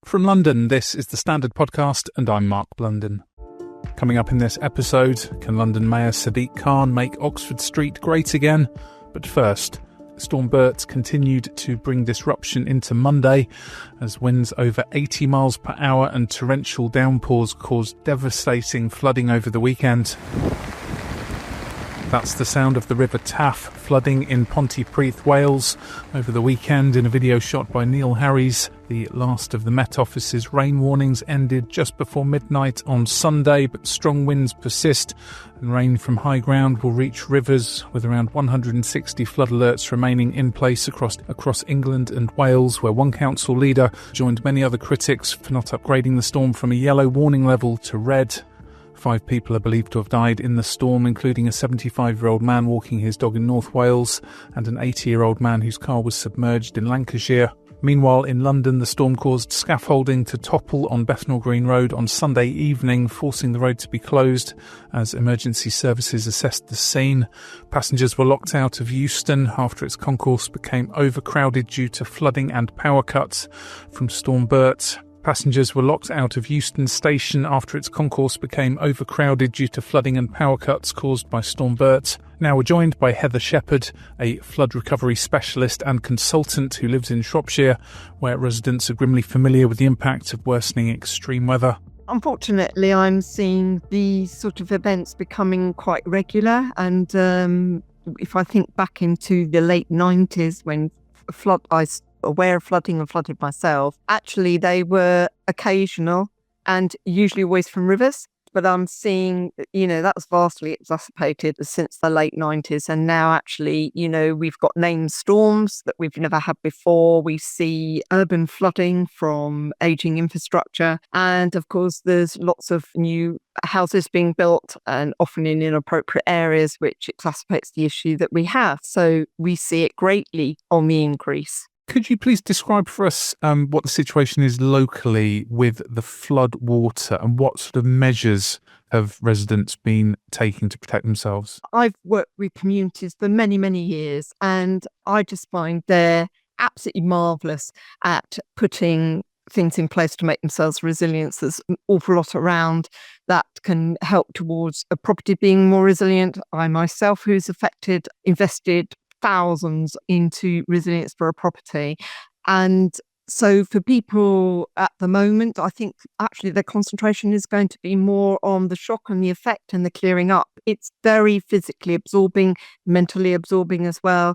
From London, this is the Standard Podcast, and I'm Mark Blunden. Coming up in this episode, can London Mayor Sadiq Khan make Oxford Street great again? But first, Storm Bert continued to bring disruption into Monday as winds over 80 miles per hour and torrential downpours caused devastating flooding over the weekend. That's the sound of the River Taff flooding in Pontypridd, Wales over the weekend. In a video shot by Neil Harries, the last of the Met Office's rain warnings ended just before midnight on Sunday, but strong winds persist and rain from high ground will reach rivers, with around 160 flood alerts remaining in place across England and Wales, where one council leader joined many other critics for not upgrading the storm from a yellow warning level to red. 5 people are believed to have died in the storm, including a 75-year-old man walking his dog in North Wales and an 80-year-old man whose car was submerged in Lancashire. Meanwhile, in London, the storm caused scaffolding to topple on Bethnal Green Road on Sunday evening, forcing the road to be closed as emergency services assessed the scene. Passengers were locked out of Euston after its concourse became overcrowded due to flooding and power cuts. From Storm Bert, passengers were locked out of Euston Station after its concourse became overcrowded due to flooding and power cuts caused by Storm Bert. Now we're joined by Heather Shepherd, a flood recovery specialist and consultant who lives in Shropshire, where residents are grimly familiar with the impact of worsening extreme weather. Unfortunately, I'm seeing these sort of events becoming quite regular. And if I think back into the late 90s when I was aware of flooding and flooded myself, actually they were occasional and usually always from rivers. But I'm seeing, that was vastly exacerbated since the late 90s. And now actually, we've got named storms that we've never had before. We see urban flooding from aging infrastructure. And of course, there's lots of new houses being built and often in inappropriate areas, which exacerbates the issue that we have. So we see it greatly on the increase. Could you please describe for us what the situation is locally with the flood water and what sort of measures have residents been taking to protect themselves? I've worked with communities for many, many years, and I just find they're absolutely marvellous at putting things in place to make themselves resilient. There's an awful lot around that can help towards a property being more resilient. I myself, who's affected, invested thousands into resilience for a property. And so for people at the moment, I think actually their concentration is going to be more on the shock and the effect and the clearing up. It's very physically absorbing, mentally absorbing as well,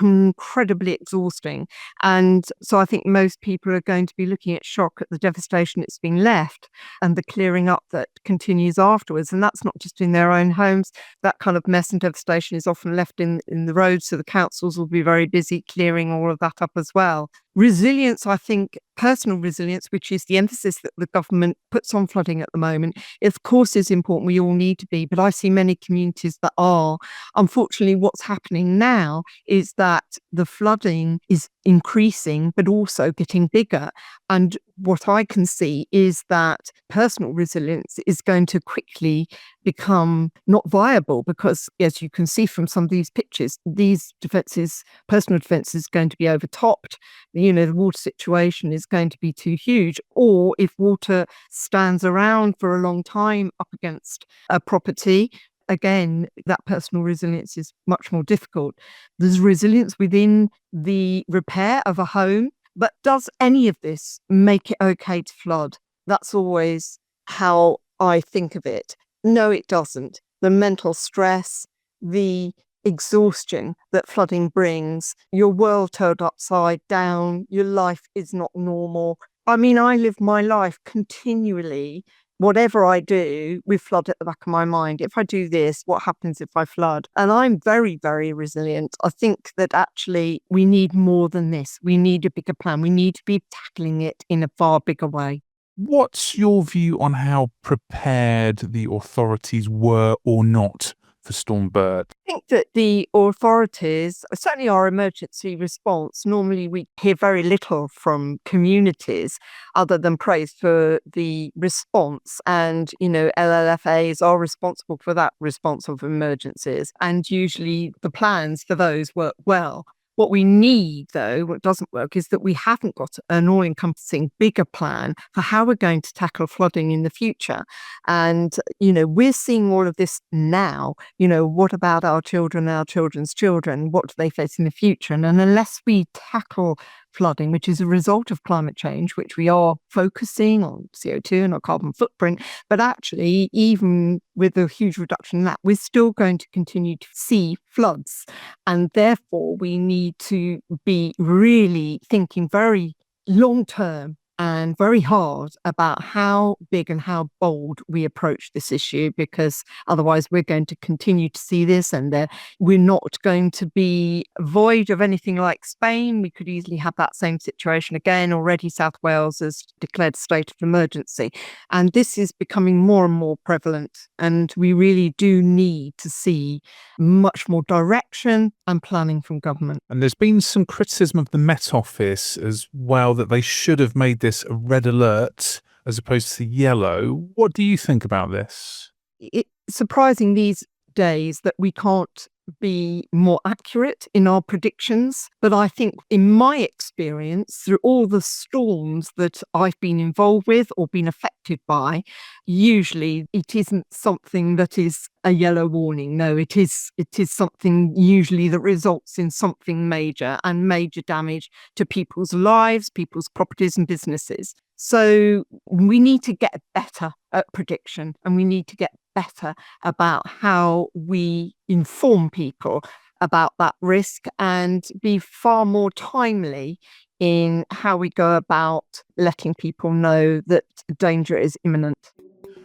incredibly exhausting. And so I think most people are going to be looking at shock at the devastation that's been left and the clearing up that continues afterwards. And that's not just in their own homes. That kind of mess and devastation is often left in the roads. So the councils will be very busy clearing all of that up as well. Resilience, I think, personal resilience, which is the emphasis that the government puts on flooding at the moment, of course is important. We all need to be, but I see many communities that are. Unfortunately, what's happening now is that the flooding is increasing, but also getting bigger. And what I can see is that personal resilience is going to quickly become not viable because, as you can see from some of these pictures, these defences, personal defence is going to be overtopped. The water situation is going to be too huge. Or if water stands around for a long time up against a property, again, that personal resilience is much more difficult. There's resilience within the repair of a home, but does any of this make it okay to flood? That's always how I think of it. No, it doesn't. The mental stress, the exhaustion that flooding brings, your world turned upside down, your life is not normal. I mean, I live my life continually, whatever I do, with flood at the back of my mind. If I do this, what happens if I flood? And I'm very, very resilient. I think that actually we need more than this. We need a bigger plan. We need to be tackling it in a far bigger way. What's your view on how prepared the authorities were or not for Storm Bert? I think that the authorities, certainly our emergency response, normally we hear very little from communities other than praise for the response. And, LLFAs are responsible for that response of emergencies. And usually the plans for those work well. What we need, though, what doesn't work, is that we haven't got an all-encompassing bigger plan for how we're going to tackle flooding in the future. And, we're seeing all of this now. What about our children, our children's children? What do they face in the future? And unless we tackle flooding, which is a result of climate change, which we are focusing on CO2 and our carbon footprint, but actually, even with a huge reduction in that, we're still going to continue to see floods. And therefore, we need to be really thinking very long term and very hard about how big and how bold we approach this issue, because otherwise we're going to continue to see this, and we're not going to be void of anything like Spain. We could easily have that same situation again. Already South Wales has declared state of emergency, and this is becoming more and more prevalent, and we really do need to see much more direction and planning from government. And there's been some criticism of the Met Office as well, that they should have made this a red alert as opposed to yellow. What do you think about this? It's surprising these days that we can't be more accurate in our predictions. But I think in my experience, through all the storms that I've been involved with or been affected by, usually it isn't something that is a yellow warning. No, it is something usually that results in something major and major damage to people's lives, people's properties and businesses. So we need to get better at prediction, and we need to get better about how we inform people about that risk and be far more timely in how we go about letting people know that danger is imminent.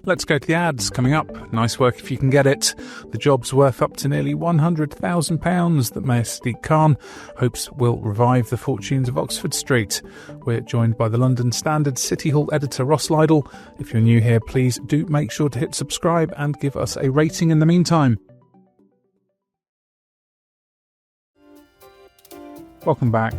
Let's go to the ads coming up. Nice work if you can get it. The job's worth up to nearly £100,000 that Mayor Sadiq Khan hopes will revive the fortunes of Oxford Street. We're joined by the London Standard City Hall editor Ross Lydall. If you're new here, please do make sure to hit subscribe and give us a rating in the meantime. Welcome back.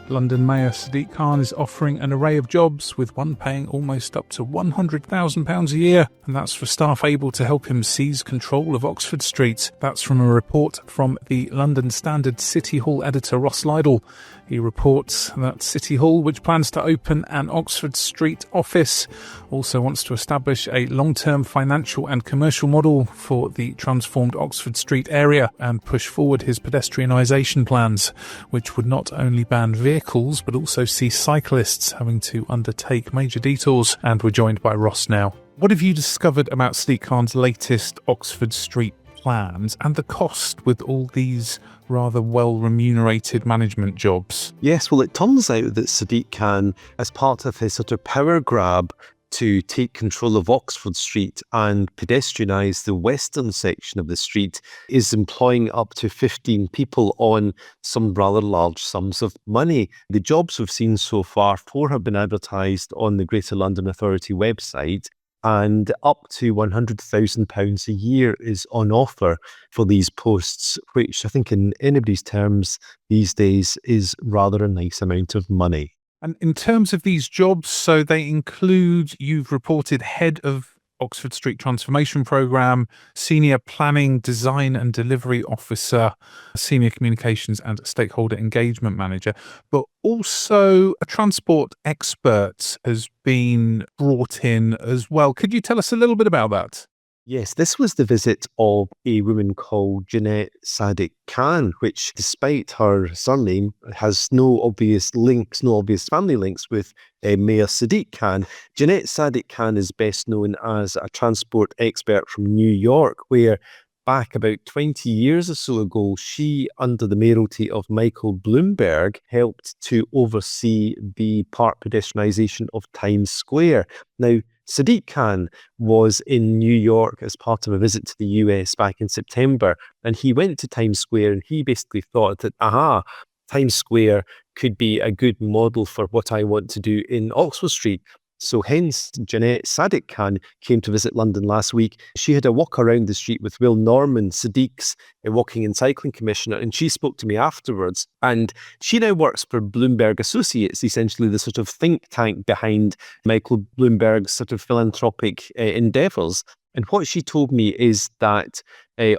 London Mayor Sadiq Khan is offering an array of jobs, with one paying almost up to £100,000 a year, and that's for staff able to help him seize control of Oxford Street. That's from a report from the London Standard City Hall editor Ross Lydall. He reports that City Hall, which plans to open an Oxford Street office, also wants to establish a long-term financial and commercial model for the transformed Oxford Street area and push forward his pedestrianisation plans, which would not only ban vehicles but also see cyclists having to undertake major detours. And we're joined by Ross now. What have you discovered about Sadiq Khan's latest Oxford Street plans and the cost with all these rather well-remunerated management jobs? Yes, well, it turns out that Sadiq Khan, as part of his sort of power grab to take control of Oxford Street and pedestrianise the western section of the street, is employing up to 15 people on some rather large sums of money. The jobs we've seen so far, 4 have been advertised on the Greater London Authority website, and up to £100,000 a year is on offer for these posts, which I think in anybody's terms these days is rather a nice amount of money. And in terms of these jobs, so they include, you've reported, head of Oxford Street Transformation Programme, Senior Planning, Design and Delivery Officer, Senior Communications and Stakeholder Engagement Manager, but also a transport expert has been brought in as well. Could you tell us a little bit about that? Yes, this was the visit of a woman called Jeanette Sadiq Khan, which, despite her surname, has no obvious links, no obvious family links with Mayor Sadiq Khan. Jeanette Sadiq Khan is best known as a transport expert from New York, where back about 20 years or so ago, she, under the mayoralty of Michael Bloomberg, helped to oversee the part pedestrianisation of Times Square. Now, Sadiq Khan was in New York as part of a visit to the US back in September, and he went to Times Square and he basically thought that, Times Square could be a good model for what I want to do in Oxford Street. So hence, Jeanette Sadiq Khan came to visit London last week. She had a walk around the street with Will Norman, Sadiq's Walking and Cycling Commissioner, and she spoke to me afterwards. And she now works for Bloomberg Associates, essentially the sort of think tank behind Michael Bloomberg's sort of philanthropic endeavours. And what she told me is that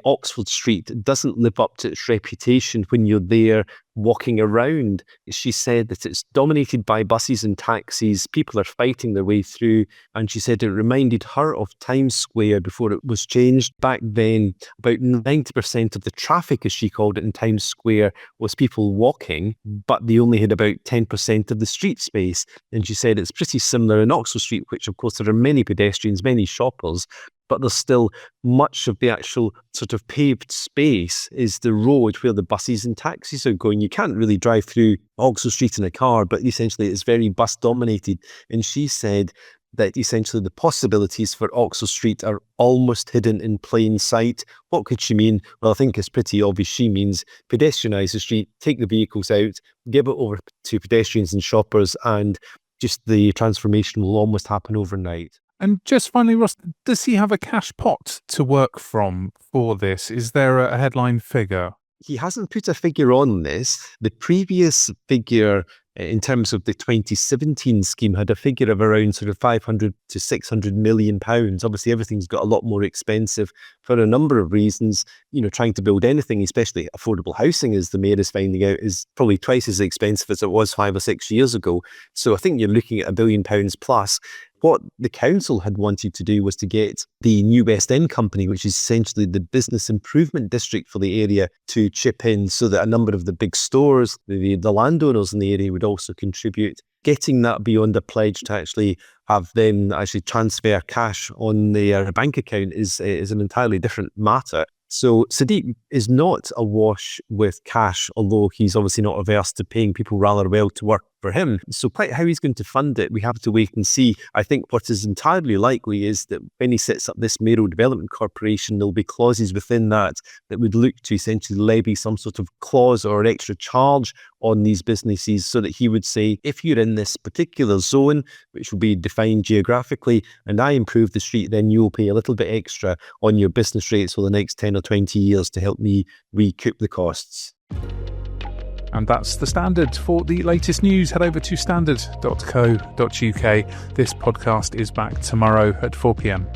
Oxford Street doesn't live up to its reputation when you're there walking around. She said that it's dominated by buses and taxis. People are fighting their way through. And she said it reminded her of Times Square before it was changed. Back then, about 90% of the traffic, as she called it, in Times Square was people walking, but they only had about 10% of the street space. And she said it's pretty similar in Oxford Street, which of course there are many pedestrians, many shoppers, but there's still much of the actual sort of paved space is the road where the buses and taxis are going. You can't really drive through Oxford Street in a car, but essentially it's very bus dominated. And she said that essentially the possibilities for Oxford Street are almost hidden in plain sight. What could she mean? Well, I think it's pretty obvious. She means pedestrianise the street, take the vehicles out, give it over to pedestrians and shoppers, and just the transformation will almost happen overnight. And just finally, Ross, does he have a cash pot to work from for this? Is there a headline figure? He hasn't put a figure on this. The previous figure in terms of the 2017 scheme had a figure of around sort of 500 to 600 million pounds. Obviously, everything's got a lot more expensive for a number of reasons. You know, trying to build anything, especially affordable housing, as the mayor is finding out, is probably twice as expensive as it was 5 or 6 years ago. So I think you're looking at £1 billion plus. What the council had wanted to do was to get the New West End Company, which is essentially the business improvement district for the area, to chip in so that a number of the big stores, the landowners in the area would also contribute. Getting that beyond a pledge to actually have them actually transfer cash on their bank account is an entirely different matter. So Sadiq is not awash with cash, although he's obviously not averse to paying people rather well to work for him. So quite how he's going to fund it, we have to wait and see. I think what is entirely likely is that when he sets up this mayoral development corporation, there'll be clauses within that would look to essentially levy some sort of clause or extra charge on these businesses, so that he would say, if you're in this particular zone, which will be defined geographically, and I improve the street, then you'll pay a little bit extra on your business rates for the next 10 or 20 years to help me recoup the costs. And that's The Standard. For the latest news, head over to standard.co.uk. This podcast is back tomorrow at 4 p.m.